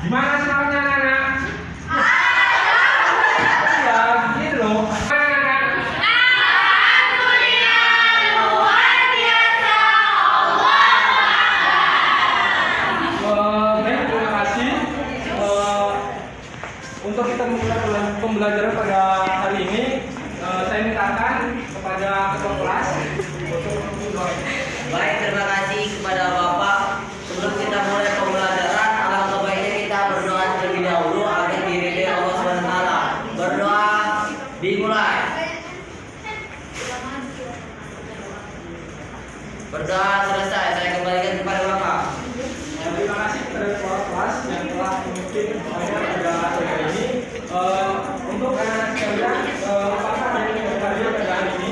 Gimana semangatnya anak-anak? Ya, gitu loh. Baik, terima kasih. Untuk kita memulai pembelajaran pada hari ini, saya mintakan kepada ketua kelas untuk memulai. Baik, terima kasih kepada Bapak. Sebelum kita mulai pembelajaran, alangkah baiknya kita berdoa terlebih dahulu agar diridhoi Allah SWT. Berdoa dimulai. Berdoa selesai. Saya kembalikan kepada Bapak. Terima kasih kepada ketua kelas yang telah memimpin saya pada hari ini. Untuk anak-anak sekalian, apakah dari kalian pada hari ini?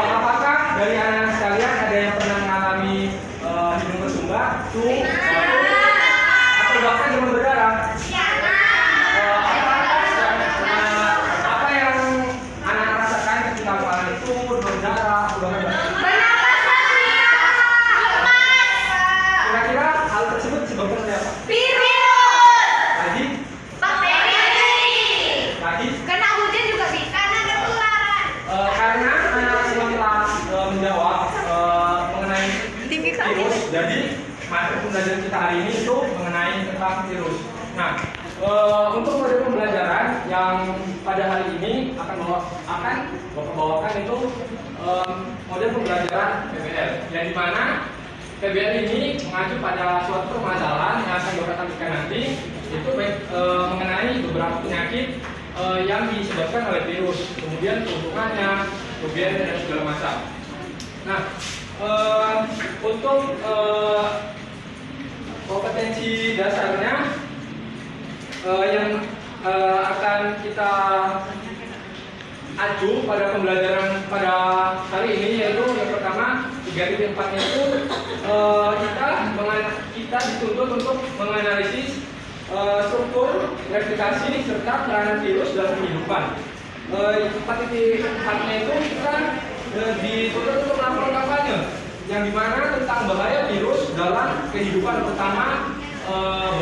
Apakah dari anak-anak sekalian ada yang pernah mengalami hidung bersumbat, flu, atau bahkan demam berdarah? Apa yang anak rasakan ketika kalian itu demam berdarah, demam berdarah? Kira-kira hal tersebut disebabkan oleh apa? Lagi? Lagi? Kena hujan juga bisa, ada ketularan. Karena anak semua telah menjawab mengenai virus, jadi materi pembelajaran kita hari ini itu mengenai tentang virus. Nah, untuk model pembelajaran yang pada hari ini akan Bapak bawakan itu model pembelajaran PBL, yang dimana PBL ini mengacu pada suatu permasalahan yang akan Bapak tampilkan nanti, itu mengenai beberapa penyakit yang disebabkan oleh virus, kemudian keuntungannya, kemudian dan segala macam. Nah, untuk kompetensi dasarnya yang akan kita acu pada pembelajaran pada hari ini, yaitu yang pertama 3.4-nya itu kita dituntut untuk menganalisis struktur, replikasi, serta peranan virus dalam kehidupan. 4.4-nya itu kita dituntut untuk melakukan kampanye yang dimana tentang bahaya virus dalam kehidupan, pertama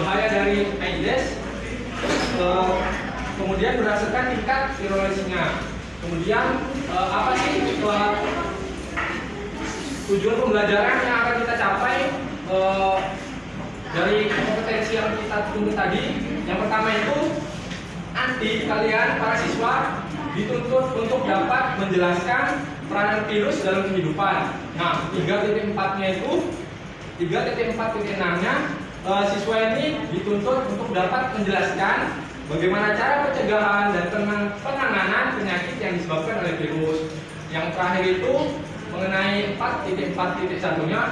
bahaya dari Aedes, kemudian berdasarkan tingkat virulensnya, kemudian apa sih tujuan pembelajaran yang akan kita capai dari kompetensi yang kita tunggu tadi. Yang pertama itu nanti kalian para siswa dituntut untuk dapat menjelaskan peranan virus dalam kehidupan. Nah, 3.4-nya itu 3.4.6-nya siswa ini dituntut untuk dapat menjelaskan bagaimana cara pencegahan dan penanganan penyakit yang disebabkan oleh virus. Yang terakhir itu mengenai 4.4.1-nya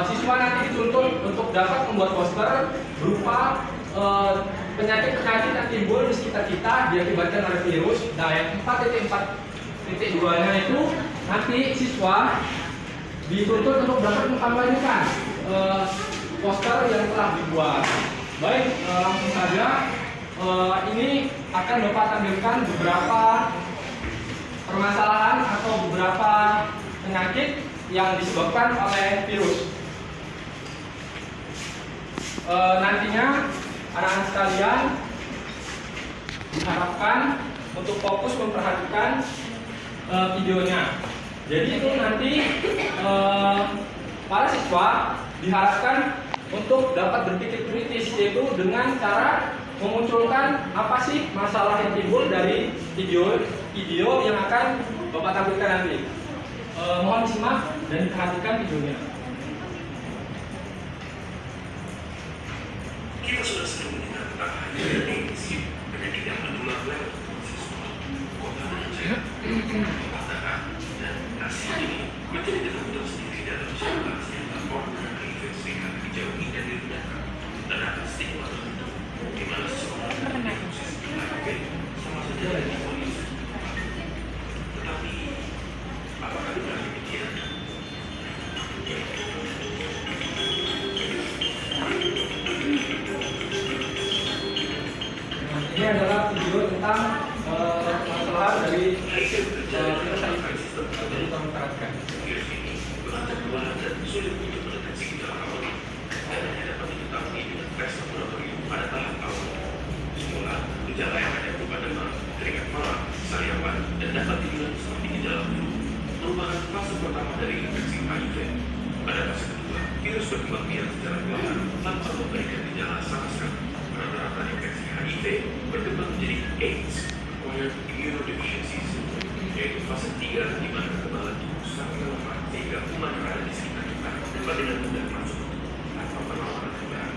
siswa nanti dituntut untuk dapat membuat poster berupa penyakit-penyakit yang timbul di sekitar kita diakibatkan oleh virus. Nah, yang 4.4.2-nya itu nanti siswa dituntut untuk dapat mengkampanyekan poster yang telah dibuat. Baik, langsung saja. Ini akan Bapak tampilkan beberapa permasalahan atau beberapa penyakit yang disebabkan oleh virus. Nantinya anak-anak sekalian diharapkan untuk fokus memperhatikan videonya. Jadi itu nanti para siswa diharapkan untuk dapat berpikir kritis, yaitu dengan cara memunculkan apa sih masalah yang timbul dari video yang akan Bapak tampilkan nanti. Mohon disimak dan diperhatikan videonya. Kita sudah sering mendengar tentang adanya penyakit yang menular lewat siswa, kota saja, darah, dan kasih ini menjadi terbentuk sendiri dalam masyarakat yang terpon dengan infeksi yang dijauhi dan direndahkan. Dan ada stigma tertentu di mana seseorang diagnosis HIV sama saja dengan polisi. Tetapi apakah benar demikian? Ini adalah video tentang masalah virus HIV. Jadi tolong perhatikan. Virus ini berantak perlahan dan sulit untuk mendeteksi gejala awal dan hanya dapat diketahui dengan tes laboratorium pada tahap awal. Semula, gejala yang ada berupa demam, keringat malam, sariawan, dan dapat dibilang seperti gejala flu merupakan fase pertama dari infeksi HIV. Pada fase kedua, virus berkembang biak secara perlahan tanpa memberikan gejala sama sekali. Rata-rata infeksi HIV berkembang menjadi AIDS, acquired immunodeficiency syndrome, yaitu fase 3 di mana kekebalan tubuh sangat lemah sehingga kuman yang ada di sekitar kita dapat dengan mudah masuk ke tubuh tanpa perlawanan kembali.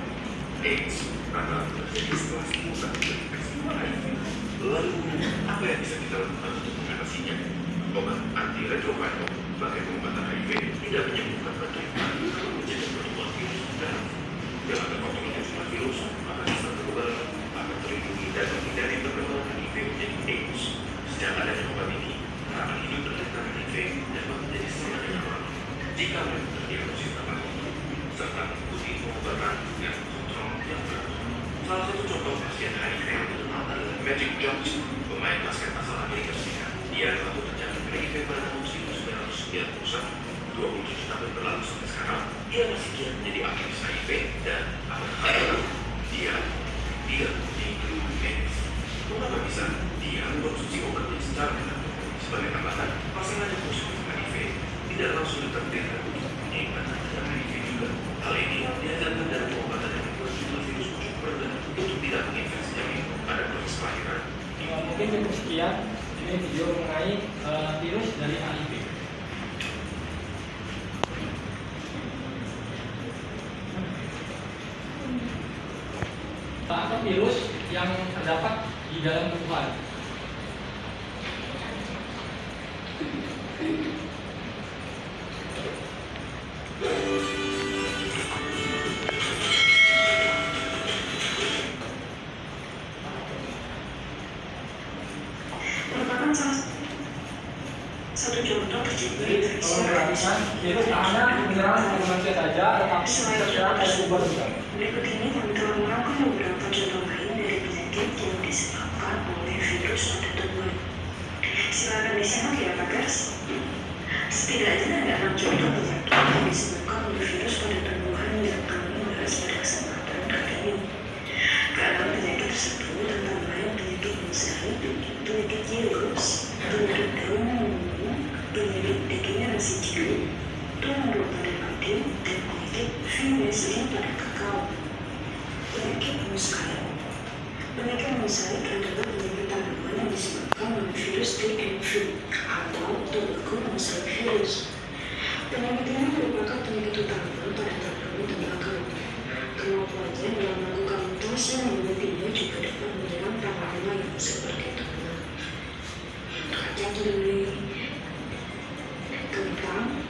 AIDS rata-rata terjadi setelah sepuluh terinfeksi HIV. Lalu, apa yang bisa kita lakukan untuk mengatasinya? Obat antiretroviral sebagai pengobatan HIV tidak menyembuhkan penderita, namun mencegah pertumbuhan virus dalam tubuh. Dalam dapat menyembuhkan virus, maka bisa kekebalan akan terlindungi dan menghindari perkembangan HIV menjadi AIDS. Sejak adanya obat ini, harapan hidup penderita HIV dapat menjadi semakin normal jika mereka terdiagnosis tepat waktu serta mengikuti pengobatan dengan kontrol yang teratur. Salah satu contoh pasien HIV yang terkenal adalah Magic Johnson, pemain basket asal Amerika Serikat. Dia telah terjangkit HIV pada tahun 1991. 27 tahun berlalu sampai sekarang, dia masih giat menjadi aktivis HIV dan alhamdulillah dia mempunyai guru medis. Mengapa bisa? Dia mengkonsumsi obatnya secara teratur. Sebagai tambahan, pasangan yang positif HIV tidak langsung ditakdirkan untuk mempunyai anak dengan HIV juga. Hal ini diajarkan dalam pengobatan yang membuat jumlah virus muncul rendah untuk tidak menginfeksi janin pada proses kelahiran. Mungkin cukup sekian ini video mengenai virus dari HIV. Atau virus yang terdapat di dalam tubuhan. Merupakan salah satu contoh terjadinya Jadi infeksi kalau perhatikan, virus tak hanya menyerang manusia saja, tetapi selain terserang dari tubuh juga. berikut ini kami telah merangkum beberapa contoh lain dari penyakit yang disebabkan oleh virus pada tumbuhan. Silakan disimak ya Pak Gers. Setidaknya ada 6 contoh penyakit yang disebabkan oleh virus pada tumbuhan yang kami bahas pada kesempatan kali ini. Keenam penyakit tersebut antara lain penyakit mosaik, penyakit virus, penyakit daun menguning, penyakit degenerasi jiwa, tumor pada padi, dan penyakit VSD pada kakao. Penyakit mosaik. Penyakit mosaik adalah penyakit tanaman yang disebabkan oleh virus DMV atau tobacco mosaic virus. Penyakit ini merupakan penyakit utama pada tanaman tembakau. Kemampuannya dalam melakukan mutasi yang melebihinya juga dapat menyerang tanaman yang seperti tomat, kacang kedelai, kentang,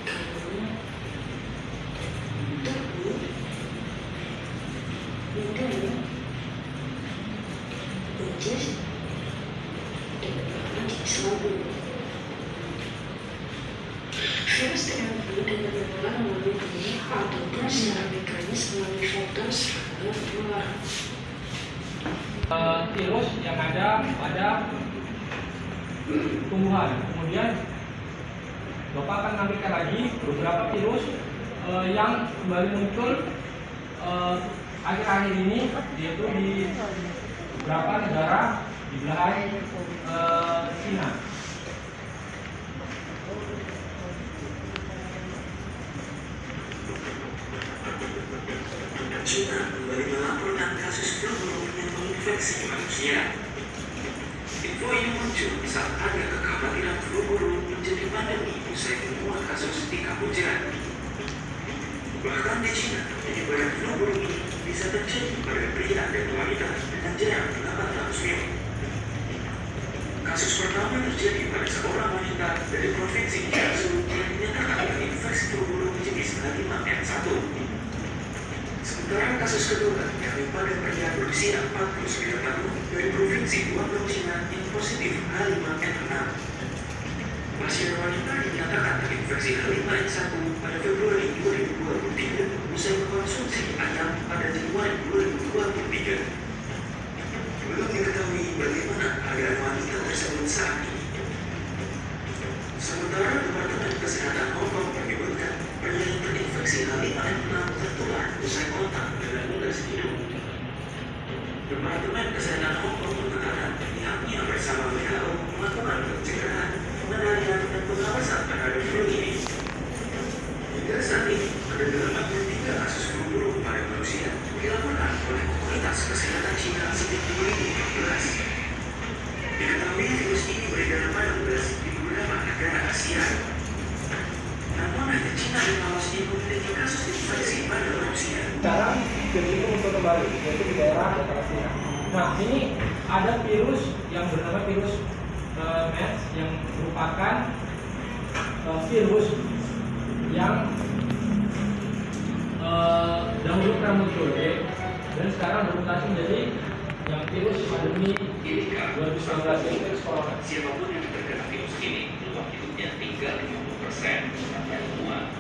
kangkung, tebu, mentimun, buncis, dan beberapa jenis labu. Virus DMV dapat menular melalui benih ataupun secara mekanis melalui faktor serangga menular. Virus yang ada pada tumbuhan. Kemudian Bapak akan tampilkan lagi beberapa virus yang kembali muncul akhir-akhir ini, yaitu di beberapa negara di belahan Cina. China kembali melaporkan kasus flu burung yang menginfeksi manusia. Info ini muncul saat ada kekhawatiran flu burung menjadi pandemi usai temuan kasus di Kamboja. Bahkan di China, penyebaran flu burung ini bisa terjadi pada pria dan wanita dengan jarak 800 mil. Kasus pertama terjadi pada seorang wanita dari provinsi Jiangsu yang dinyatakan terinfeksi flu burung jenis H5N1. Sementara kasus kedua yakni pada pria berusia 49 tahun dari provinsi Guangdong, China yang positif H5N6. Pasien wanita dinyatakan terinfeksi H5N1 pada Februari 2023 usai mengkonsumsi ayam pada Januari 2023. Belum diketahui bagaimana keadaan wanita tersebut saat ini. Sementara Departemen Kesehatan Hong Kong menyebutkan penyanyi terinfeksi H5N6 tertular usai kontak dengan ulas hidung. Departemen Kesehatan Hong Kong mengatakan pihaknya bersama WHO melakukan pencegahan, pengendalian dan pengawasan terhadap flu ini. Hingga saat ini ada 83 kasus flu burung pada manusia dilaporkan oleh Otoritas Kesehatan China sejak 2014. Diketahui virus ini beredar pada ulas di beberapa negara Asia. Namun hanya China dan Laos yang memiliki kasus infeksi pada manusia. Sekarang virus itu muncul kembali, yaitu di daerah Palestina. Nah, ini ada virus yang bernama virus MERS yang merupakan virus yang dahulu pernah muncul, dan sekarang bermutasi menjadi yang virus pandemi 2019 yaitu virus corona. Siapapun yang terkena virus ini, peluang hidupnya tinggal 50% sampai semua.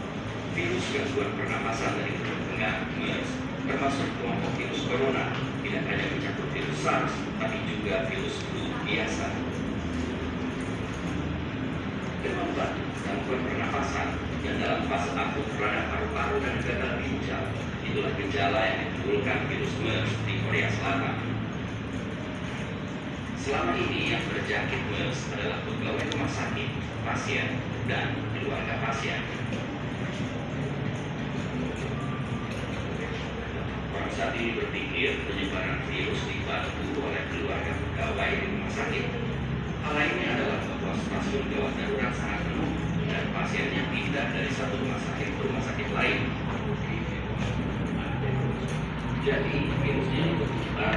Virus gangguan pernapasan dari perut tengah MERS termasuk kelompok virus corona, tidak hanya mencakup virus SARS, tapi juga virus flu biasa. Demam batuk, gangguan pernapasan yang dalam fase akut terhadap paru-paru dan gatal ginjal, itulah gejala yang ditimbulkan virus MERS di Korea Selatan. Selama ini yang terjangkit MERS adalah pegawai rumah sakit, pasien, dan keluarga pasien. Orang saat ini berpikir penyebaran virus dibantu oleh keluarga pegawai di rumah sakit. Hal lainnya adalah bahwa stasiun gawat darurat sangat penuh dan pasiennya pindah dari satu rumah sakit ke rumah sakit lain. Jadi virusnya ikut menyebar.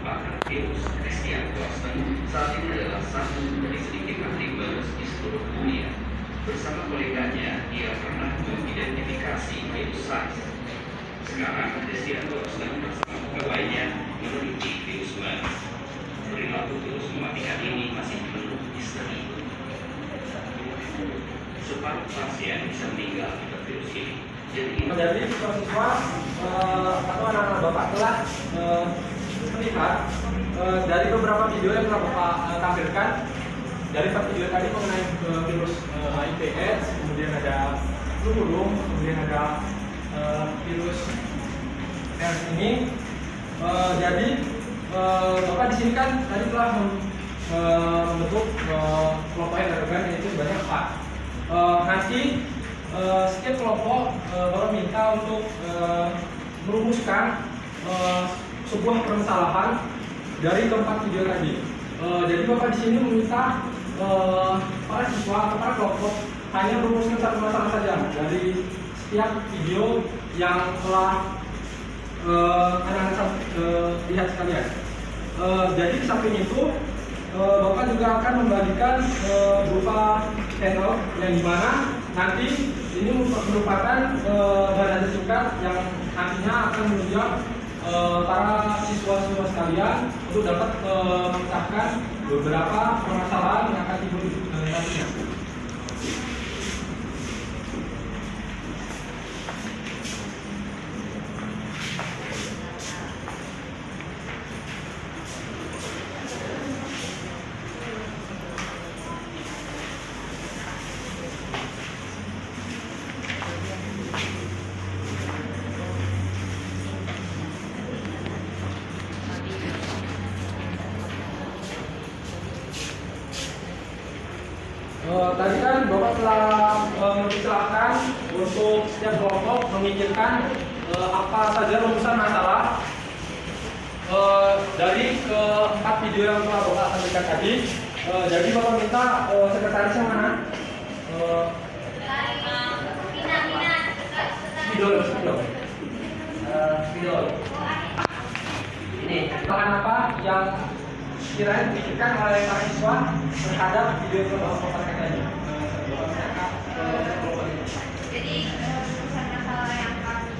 Bahkan virus Christian Boston saat ini adalah satu dari sedikit ahli MERS di seluruh dunia. Bersama koleganya, dia pernah mengidentifikasi virus SARS. Sekarang Christian Boston bersama pegawainya meneliti virus MERS. Perilaku virus mematikan ini masih penuh misteri. Separuh pasien bisa meninggal akibat virus ini. Jadi siswa-siswa atau anak-anak Bapak telah melihat dari beberapa video yang telah Bapak tampilkan. Dari 4 video tadi mengenai virus HIV/AIDS, kemudian ada flu burung, kemudian ada virus MERS ini. Jadi Bapak di sini kan tadi telah membentuk kelompok heterogen yaitu sebanyak 4. Nanti setiap kelompok Bapak minta untuk merumuskan sebuah permasalahan dari keempat video tadi. Jadi Bapak di sini meminta para siswa atau para kelompok hanya merumuskan satu masalah saja dari setiap video yang telah anak-anak lihat sekalian. Jadi di samping itu Bapak juga akan membagikan berupa channel yang dimana nanti ini merupakan bahan singkat yang nantinya akan menunjang para siswa-siswa sekalian untuk dapat memecahkan beberapa permasalahan yang akan timbul nantinya. Tadi kan Bapak telah mempersilahkan untuk setiap kelompok memikirkan apa saja rumusan masalah dari keempat video yang telah Bapak sampaikan tadi. Jadi Bapak minta sekretarisnya mana? Spidol. Ini bahan apa yang kiranya dipikirkan oleh para siswa terhadap video yang telah Bapak sampaikan tadi? Jadi rumusan masalah yang kami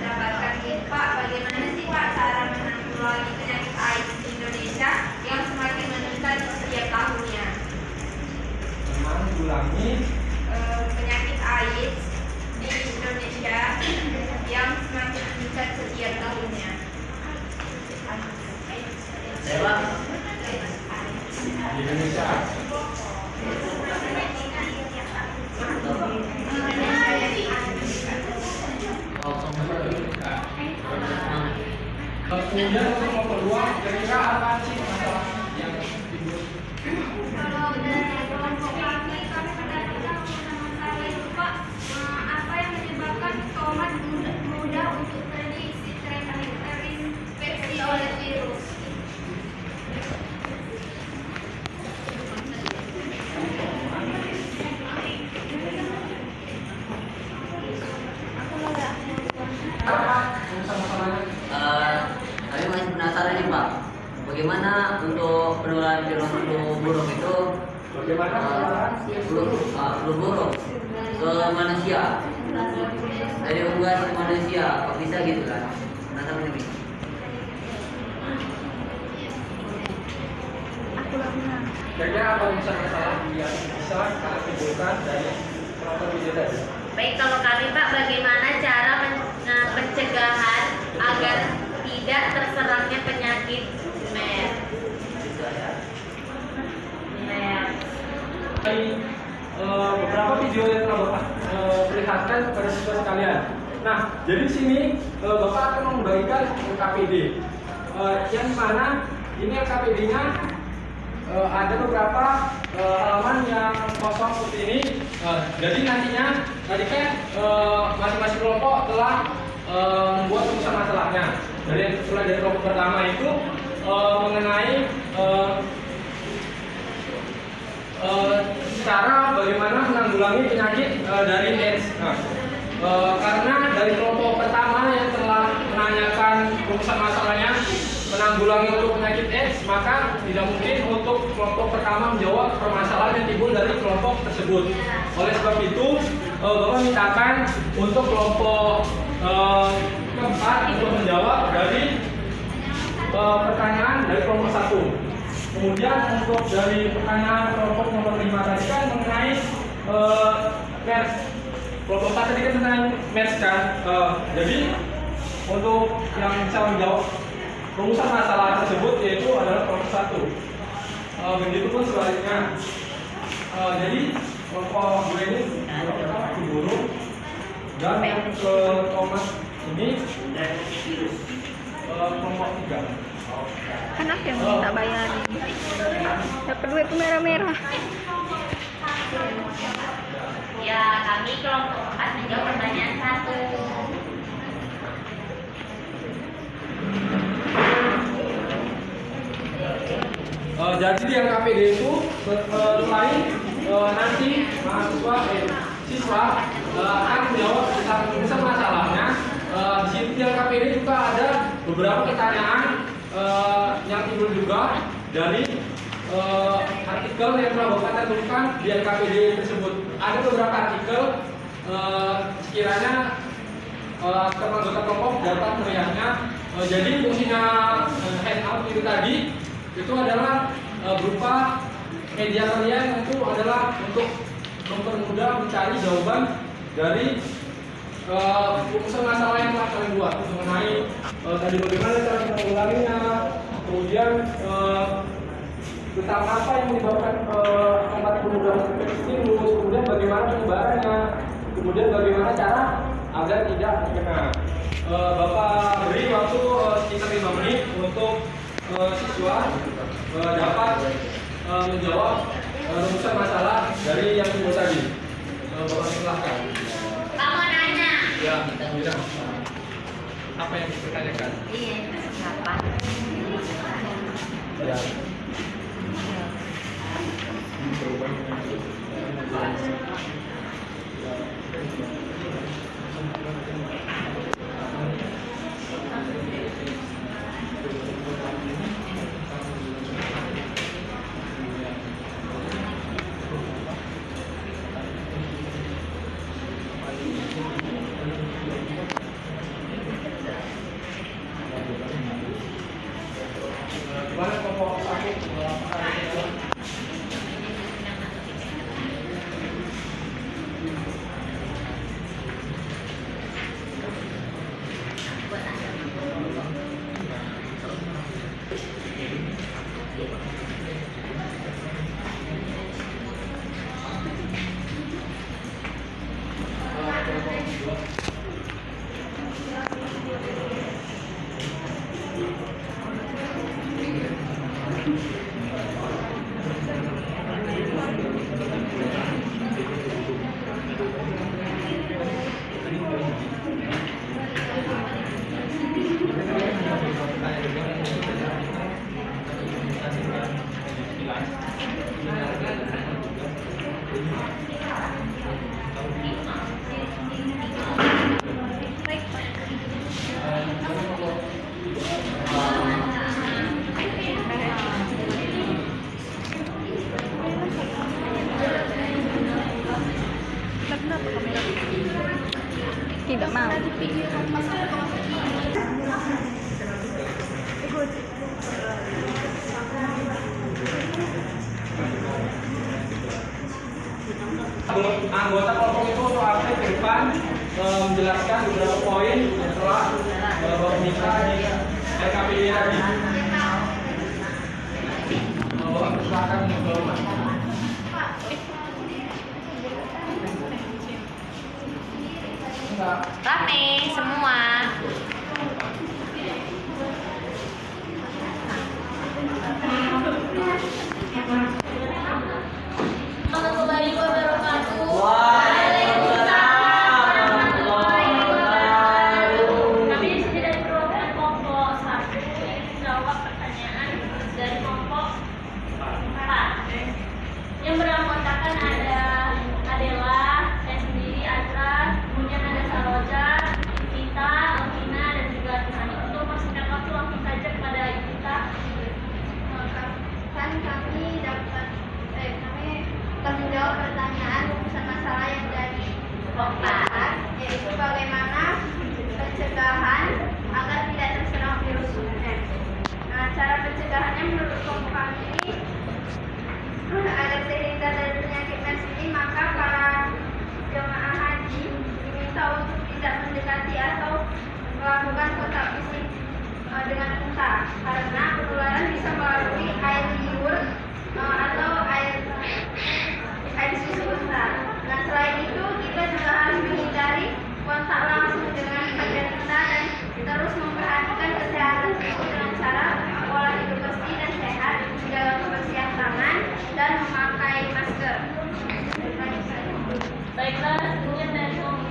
dapatkan ini Pak, bagaimana sih Pak cara menanggulangi penyakit AIDS di Indonesia yang semakin meningkat setiap tahunnya? Menanggulangi Penyakit AIDS di Indonesia yang semakin meningkat setiap tahunnya. di Indonesia. Kemudian untuk memperluas, kira-kira apa sih masalah yang timbul? Kalau dari kelompok kami mendapatkan masalah itu Pak, apa yang menyebabkan tomat mudah untuk terinfeksi oleh virus? Kami masih penasaran nih Pak, bagaimana untuk penularan virus flu burung itu Bagaimana flu burung ke manusia, dari unggas ke manusia, kok bisa gitu kan? Penasaran ini. kira-kira apa masalah yang bisa kita timbulkan dari penonton video tadi? Baik, kalau kami Pak, bagaimana cara pencegahan agar tidak terserangnya penyakit MERS? Dari beberapa video yang telah Bapak perlihatkan kepada siswa sekalian. Nah, jadi di sini Bapak akan membagikan LKPD. Yang mana ini LKPD-nya ada beberapa halaman yang kosong seperti ini. Jadi nantinya tadi kan masing-masing kelompok telah membuat rumusan masalahnya. Mulai dari kelompok pertama itu mengenai cara bagaimana menanggulangi penyakit dari AIDS. Karena dari kelompok pertama yang telah menanyakan rumusan masalahnya menanggulangi untuk penyakit AIDS, maka tidak mungkin untuk kelompok pertama menjawab permasalahan yang timbul dari kelompok tersebut. Oleh sebab itu, Bapak mintakan untuk kelompok keempat untuk menjawab dari pertanyaan dari kelompok 1. Kemudian untuk dari pertanyaan kelompok nomor 5 tadi kan mengenai MERS. Kelompok 4 tadi kan tentang MERS kan. Jadi untuk yang bisa menjawab rumusan masalah tersebut yaitu adalah kelompok 1. Begitupun sebaliknya. Jadi kelompok 2 ini pertama burung dan ke kelompok ini kelompok 3. Anak yang minta bayarin. Dapat duit merah-merah. Ya, kami kelompok 4 menjawab pertanyaan 1. Jadi di LKPD itu selain nanti siswa akan menjawab tentang masalahnya, di sini di LKPD juga ada beberapa pertanyaan yang timbul juga dari artikel yang telah Bapak tentukan di LKPD tersebut. Ada beberapa artikel sekiranya anggota kelompok dapat melihatnya. Jadi fungsinya handout itu tadi itu adalah berupa media kalian itu adalah untuk mempermudah mencari jawaban dari rumusan masalah yang telah kalian buat mengenai tadi bagaimana cara menanggulanginya, kemudian tentang apa yang menyebabkan tempat penularan infeksi virus, kemudian bagaimana penyebarannya, kemudian bagaimana cara agar tidak terkena. Bapak beri waktu sekitar 5 menit untuk siswa dapat menjawab rumusan masalah dari yang timbul tadi. Bapak silahkan. Kamu nanya. Ya, bilang apa yang dipertanyakan? Iya, siapa? Ya. Gimana kelompok sakit? Tidak mau. Anggota kelompok itu untuk aktif ke depan menjelaskan beberapa poin yang telah Bapak minta di RKPD tadi. Silakan Bapak. Rame semua. Assalamualaikum warahmatullahi wabarakatuh. Kami di sini dari perwakilan kelompok 1 ingin menjawab pertanyaan dari kelompok 4 yang beranggotakan ada Adela, saya sendiri, Azra, kemudian ada Saloja, Vita, Alvina, dan juga Tuhan. Untuk mempersingkat waktu langsung saja kepada Vita. Kan kami akan menjawab pertanyaan rumusan masalah yang dari kelompok 4, yaitu bagaimana pencegahan agar tidak terserang virus UNED. Nah, cara pencegahannya menurut kelompok kami agar terhindar dari penyakit MERS ini, maka para jemaah haji diminta untuk tidak mendekati atau melakukan kontak fisik dengan unta, karena penularan bisa melalui air liur atau air susu unta. Nah, selain itu kita juga harus menghindari kontak langsung dengan badan unta dan terus memperhatikan kesehatan tubuh dengan cara pola hidup bersih dan sehat, menjaga kebersihan tangan dan memakai masker. Baiklah, kemudian dari kelompok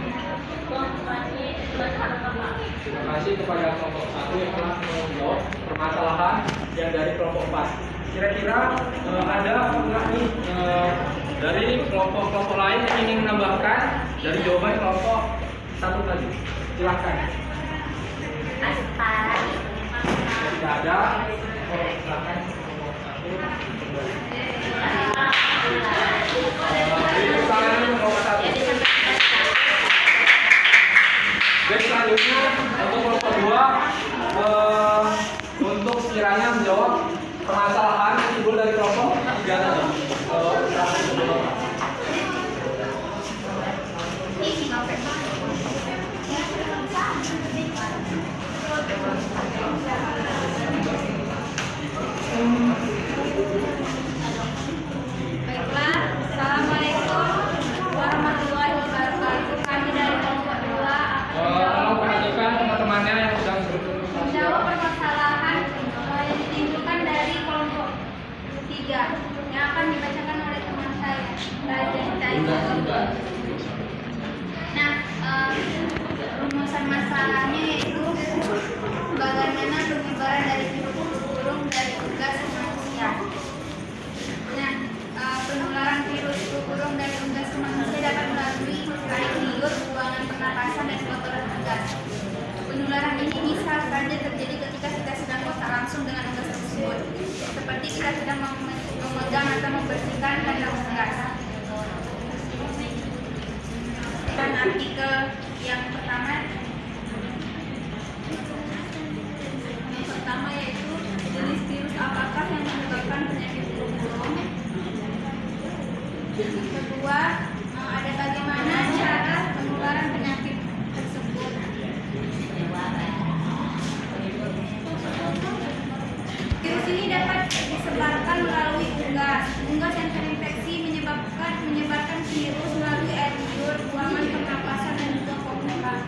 ini silakan Bapak. Terima kasih kepada kelompok 1 yang telah menjawab permasalahan yang dari kelompok 4. Kira-kira ada enggak nih dari kelompok-kelompok lain yang ingin menambahkan dari jawaban kelompok 1 tadi? Silahkan. Tidak ada. Silahkan kelompok 1. Baik, selanjutnya untuk kelompok 2 untuk sekiranya menjawab permasalahan yang timbul dari kelompok 3 tadi. Baiklah, Assalamualaikum warahmatullahi wabarakatuh. Kami dari kelompok 2 Tolong perhatikan teman-temannya yang sedang menjawab permasalahan yang ditimbulkan dari kelompok 3 yang akan dibacakan oleh teman saya, Raja Hidayat. Nah, rumusan masalahnya yaitu bagaimana penyebaran dari virus burung dari unggas ke manusia. Nah, penularan virus burung dari unggas ke manusia dapat melalui air liur, buangan pernapasan, dan kotoran unggas. Penularan ini bisa saja terjadi ketika kita sedang kontak langsung dengan unggas tersebut, seperti kita sedang memegang atau membersihkan kandang unggas. Dan artikel yang pertama yaitu jenis virus apakah yang menyebabkan penyakit flu burung. Yang kedua, ada bagaimana cara penularan penyakit tersebut. Virus ini dapat disebarkan melalui unggas. Unggas yang terinfeksi menyebarkan virus melalui air liur, buangan pernapasan, dan juga kotoran.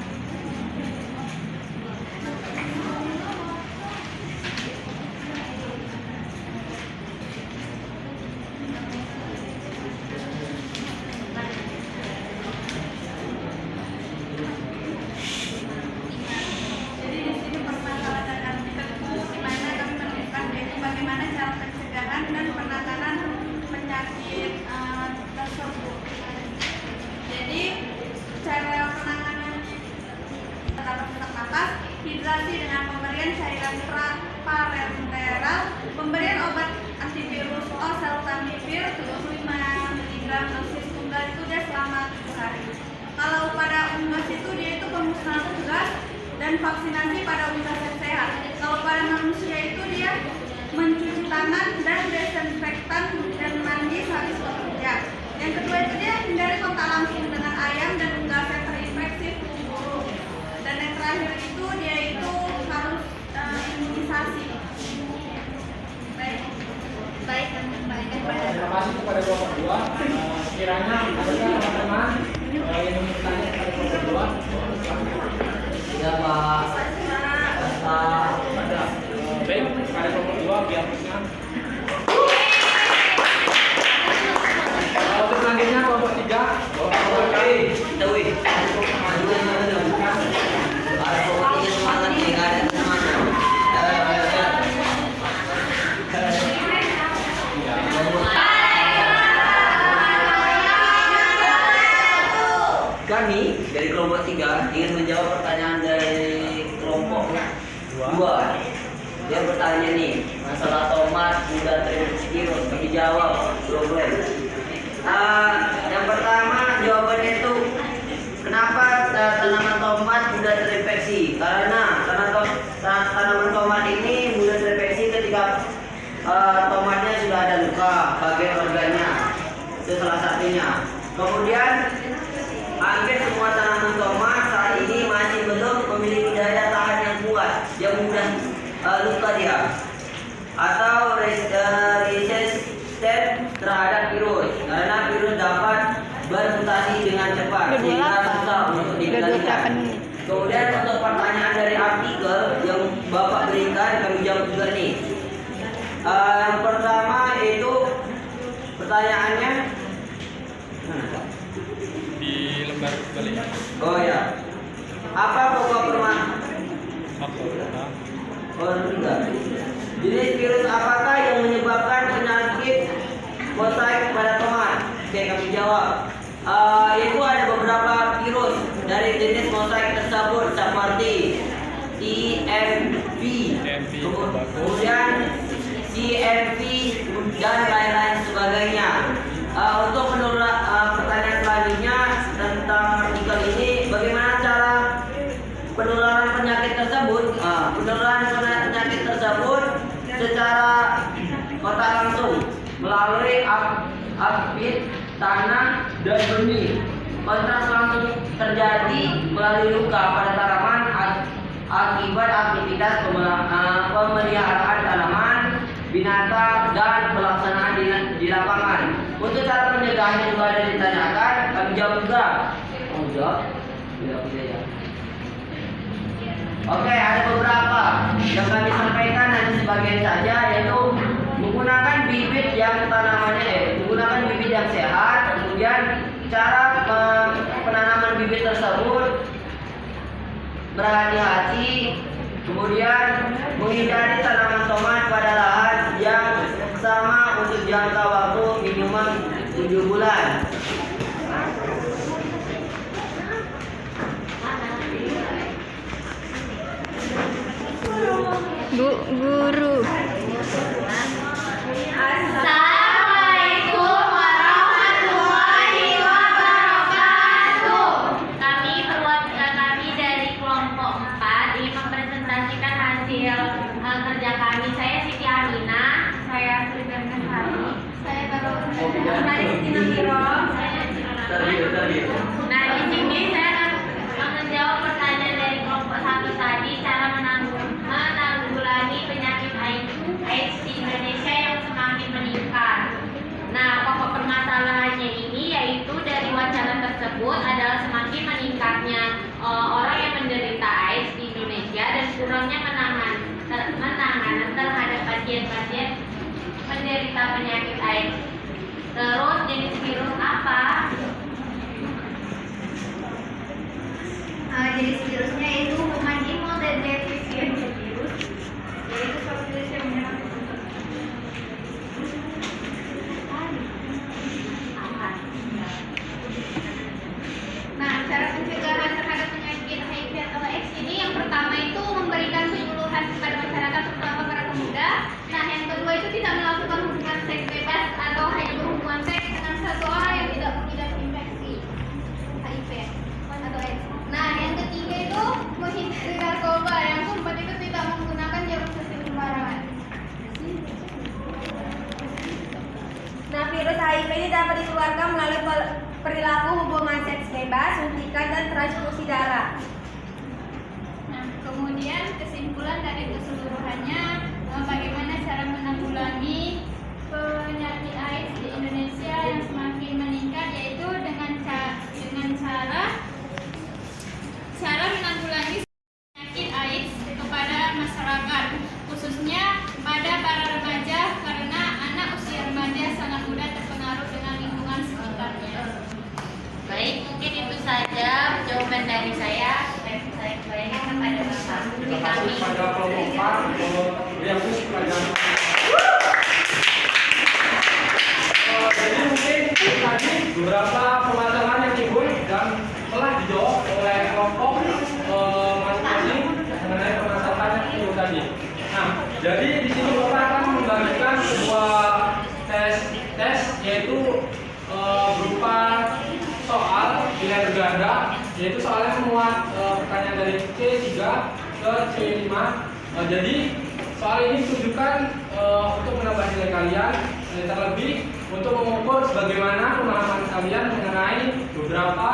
pengendalian cairan parenteral, pemberian obat antivirus oseltamivir 25 mg dosis tunggal itu dia selama 7 hari. Kalau pada unggas itu dia itu pemusnahan tugas dan vaksinasi pada unggas yang sehat. Kalau pada manusia itu dia mencuci tangan dan desinfektan dan mandi habis bekerja. Yang kedua itu dia hindari kontak langsung dengan ayam dan unggas yang terinfeksi flu burung. Dan yang terakhir itu dia itu harus imunisasi. Baik kembalikan pada. Terima kasih kepada Bapak Dua. Kiranya adakah teman-teman yang bertanya kepada Bapak Dua? Tidak, Pak. Ada. Baik, kepada Bapak Dua biar bisa. Untuk selanjutnya kelompok 3, Bapak kali. Kita wih. Ada pokoknya semangat nih, nggak ada semangat. Kami dari kelompok 3 ingin menjawab pertanyaan dari kelompok 2. Dia bertanya nih, masalah tomat mudah terinfeksi virus. Kami jawab problem. Yang pertama jawabannya itu kenapa tanaman tomat mudah terinfeksi? Karena tanaman tomat ini mudah terinfeksi ketika tomatnya sudah ada luka bagian organnya. Itu salah satunya. Kemudian hampir semua tanaman tomat saat ini masih belum memiliki daya tahan yang kuat, yang mudah luka dia, atau resisten terhadap virus, karena virus dapat bermutasi dengan cepat sehingga susah untuk dikendalikan. Kemudian untuk pertanyaan dari artikel yang Bapak berikan kami jawab juga nih. Yang pertama itu pertanyaannya Di lembar balik. oh ya, apa pokok permasalahan? Oh, enggak. Jenis virus apakah yang menyebabkan penyakit mosaik pada tomat? Oke, kami jawab. Itu ada beberapa virus dari jenis mosaik tersebut seperti EMV, kemudian CMV dan lain-lain sebagainya. Untuk pertanyaan selanjutnya tentang artikel ini, bagaimana cara penularan penyakit tersebut? Penularan penyakit tersebut secara kontak langsung melalui apit, tanah, dan benih. Kontak langsung terjadi melalui luka pada tanaman akibat aktivitas pemeliharaan tanaman, binatang, dan pelaksanaan di lapangan. Untuk cara pencegahan juga ada ditanyakan, kami jawab juga. Jawab? Tidak ya. Oke, ada beberapa yang kami sampaikan hanya sebagian saja, yaitu menggunakan bibit yang menggunakan bibit yang sehat, kemudian cara penanaman bibit tersebut berhati-hati, kemudian menghindari tanaman tomat pada lahan yang sama untuk jangka waktu minimal 7 bulan. Guru. Assalamualaikum warahmatullahi wabarakatuh. Kami dari kelompok 4 ingin mempresentasikan hasil kerja kami. Saya Siti Amina, saya Sri Berkasari, saya baru Siti Nabiro, saya Nah, di sini saya akan menjawab pertanyaan dari kelompok 1 tadi, cara menanggulangi penyakit AIDS di Indonesia yang semakin meningkat. Nah, pokok permasalahannya ini yaitu dari wacana tersebut adalah semakin meningkatnya orang yang menderita AIDS di Indonesia dan kurangnya penanganan terhadap pasien-pasien menderita penyakit AIDS. Terus jenis virus apa ini dapat dikeluarkan melalui perilaku hubungan seks bebas, suntikan, dan transfusi darah. Nah, kemudian kesimpulan dari keseluruhannya, bagaimana cara menanggulangi penyakit AIDS di Indonesia yang semakin meningkat, yaitu dengan cara menanggulangi penyakit AIDS kepada masyarakat, khususnya pada para remaja, karena anak usia remaja sangat mudah terpengaruh dengan lingkungan sekitarnya. Baik, mungkin itu saja jawaban dari saya. Dan saya kembalikan kepada Bapak. Terima kasih pada kelompok 4 untuk yang pelajaran. Jadi mungkin tadi beberapa permasalahan yang timbul dan telah dijawab oleh kelompok masing-masing mengenai permasalahan yang timbul tadi. Nah, jadi di sini Bapak akan membagikan sebuah tes yaitu berupa soal pilihan ganda, yaitu soalnya memuat pertanyaan dari C3 ke C5. Jadi soal ini ditujukan untuk menambah nilai kalian, terlebih untuk mengukur bagaimana pemahaman kalian mengenai beberapa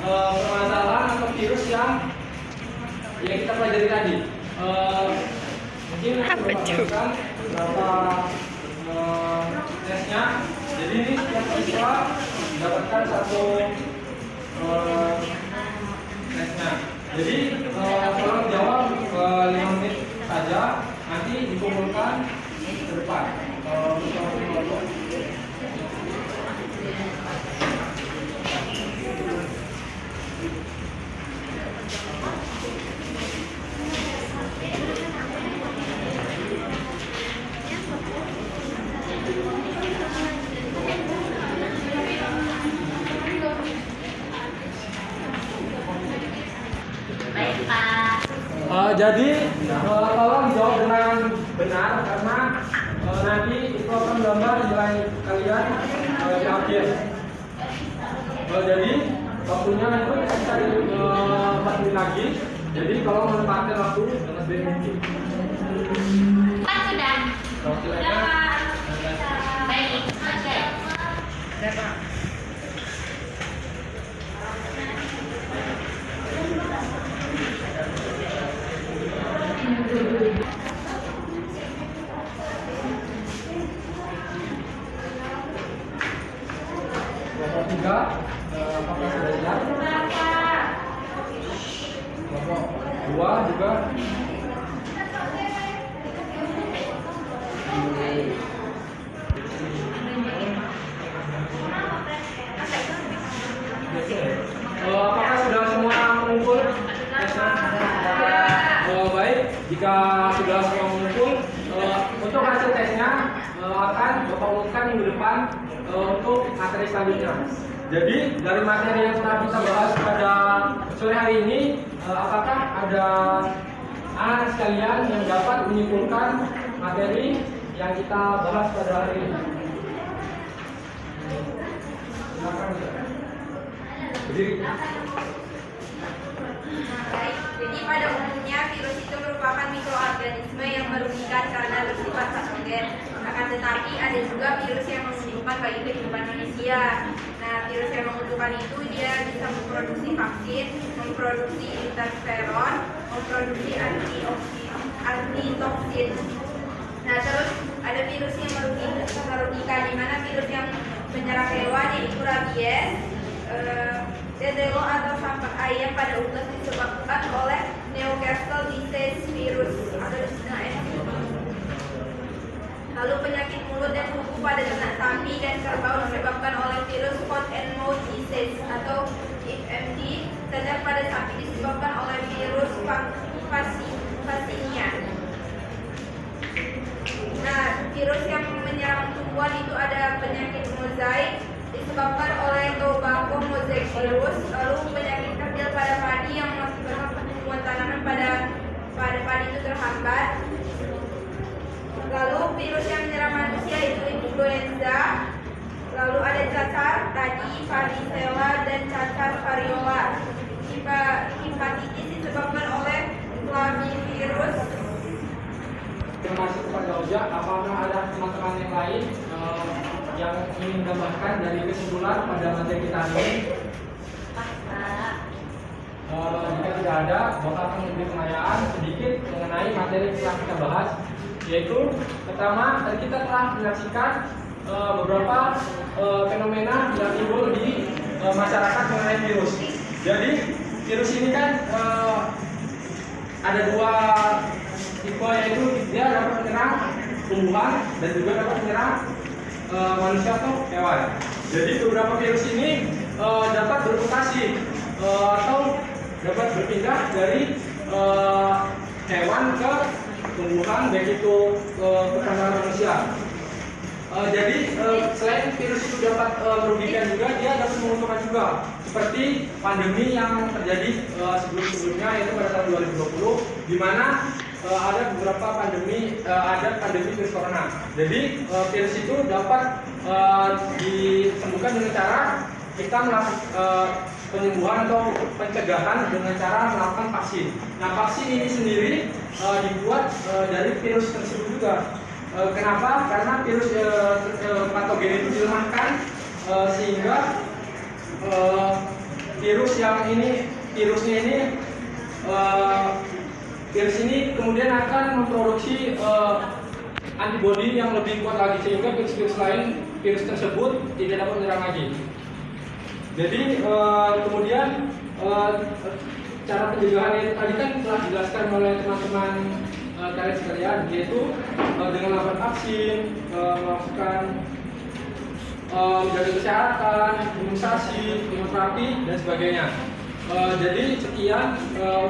permasalahan atau virus yang kita pelajari tadi. Mungkin aku bagikan beberapa tesnya. Jadi ini setiap siswa mendapatkan satu tesnya. Jadi tolong jawab 5 menit saja, nanti dikumpulkan ke depan. Baik, Pak. Jadi tolong dijawab dengan benar karena nanti itu akan gambar nilai kalian di akhir. Jadi waktunya itu bisa di lagi. Jadi kalau menempatkan waktu dengan baik mungkin. Pak, sudah. Waktunya Baik, oke. kelompok 3 apakah sudah siap? Kelompok 2 juga. Apakah sudah semua mengumpul? Baik, jika sudah semua mengumpul, untuk hasil tesnya akan Bapak umumkan minggu depan untuk materi selanjutnya. Jadi dari materi yang telah kita bahas pada sore hari ini, apakah ada anak sekalian yang dapat menyimpulkan materi yang kita bahas pada hari ini? Silakan. Berdiri. Baik, jadi pada umumnya virus itu merupakan mikroorganisme yang merugikan karena bersifat patogen. Akan tetapi ada juga virus yang menguntungkan bagi kehidupan manusia. Nah, virus yang menguntungkan itu dia bisa memproduksi vaksin, memproduksi interferon, memproduksi antitoksin. Nah, terus ada virus yang merugikan, di mana virus yang menyerang hewan yaitu rabies, DDO atau campak ayam pada unggas disebabkan oleh Newcastle disease virus atau disebut NCV. Lalu penyakit mulut dan kuku pada ternak sapi dan kerbau disebabkan oleh virus foot and mouth disease atau FMD, sedang pada sapi disebabkan oleh virus Vaccinia. Nah, virus yang menyerang tumbuhan itu ada penyakit mozaik disebabkan oleh tobacco mosaic virus, lalu penyakit kerdil pada padi yang mengakibatkan pertumbuhan tanaman pada padi itu terhambat. Lalu virus yang menyerang manusia itu influenza, lalu ada cacar tadi, varicella dan cacar variola. Hepatitis disebabkan oleh flavivirus. Terima kasih kepada Oja. Apakah ada teman-teman yang lain yang ingin ditambahkan dari kesimpulan pada materi kita ini? Jika tidak ada, Bapak akan memberi pengayaan sedikit mengenai materi yang telah kita bahas, yaitu pertama, kita telah menyaksikan beberapa fenomena yang timbul di masyarakat mengenai virus. Jadi virus ini kan ada dua tipe, yaitu dia dapat menyerang tumbuhan dan juga dapat menyerang manusia atau hewan. Jadi beberapa virus ini dapat bermutasi atau dapat berpindah dari hewan ke tumbuhan, baik itu ke manusia. Jadi selain virus itu dapat merugikan juga, dia dapat menguntungkan juga. Seperti pandemi yang terjadi sebelum-sebelumnya, yaitu pada tahun 2020, di mana ada beberapa pandemi, ada pandemi virus corona. Jadi virus itu dapat disembuhkan dengan cara kita melakukan penyembuhan atau pencegahan dengan cara melakukan vaksin. Nah, vaksin ini sendiri dibuat dari virus tersebut juga. Kenapa? Karena virus patogen itu dilemahkan sehingga virus ini kemudian akan memproduksi antibodi yang lebih kuat lagi, sehingga virus-virus lain, virus tersebut tidak dapat menyerang lagi. Jadi kemudian cara pencegahan itu tadi kan telah dijelaskan oleh teman-teman kalian sekalian, yaitu dengan melakukan vaksin, melakukan menjaga kesehatan, imunisasi, imunoterapi, dan sebagainya. Jadi sekian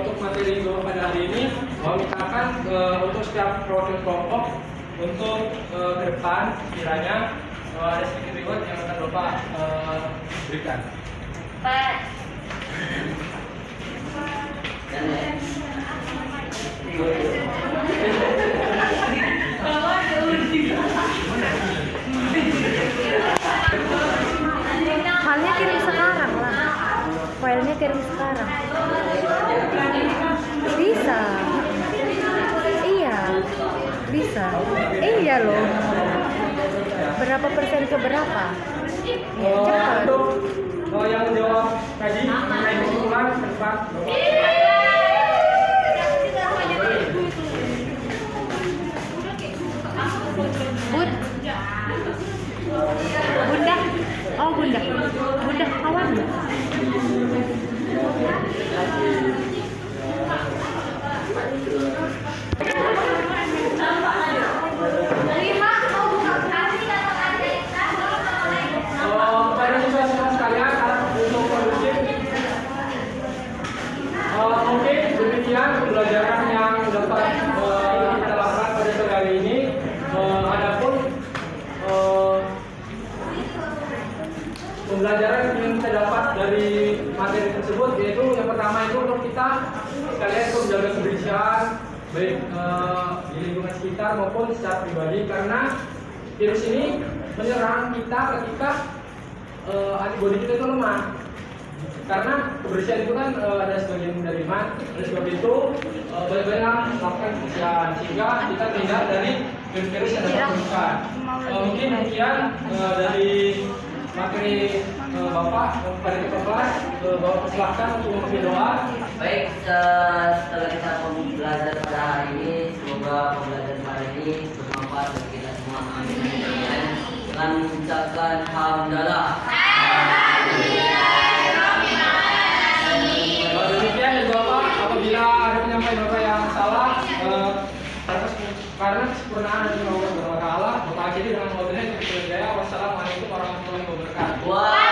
untuk materi Bapak pada hari ini. Kita akan untuk setiap perwakilan kelompok untuk ke depan kiranya ada sedikit reward yang akan Bapak berikan. Pak. Filenya kirim sekarang lah. Filenya kirim sekarang. Bisa. Iya. Bisa. Iya loh. Berapa persen ke berapa? Cepat. Untuk yang menjawab tadi mengenai kesimpulan ke depan. Bunda. Oh, Bunda. Bunda kawan. Kepada siswa-siswa sekalian, harap untuk kondusif. Mungkin demikian pembelajaran yang dapat kita lakukan pada sore hari ini. Adapun pembelajaran yang kita dapat dari materi tersebut, yaitu yang pertama itu untuk kita sekalian untuk menjaga kebersihan baik di lingkungan sekitar maupun secara pribadi, karena virus ini menyerang kita ketika antibodi kita itu lemah. Karena kebersihan itu kan ada sebagian dari iman. Oleh sebab itu banyak-banyak melakukan kebersihan sehingga kita terhindar dari virus-virus yang dapat menyerang. Mungkin demikian dari materi Bapak pada kita kelas. Bapak persilahkan untuk memberi doa. Baik, setelah kita belajar pada hari ini, semoga pembelajaran hari ini bermanfaat bagi kita semua. Amin. Dengan mengucapkan hamdalah. Demikian dari Bapak, apabila ada penyampaian Bapak yang salah, karena kesempurnaan dari Allah Subhanahu wa taala, Bapak akhiri dengan wabillahi taufiq wal hidayah. Wassalamualaikum warahmatullahi wabarakatuh.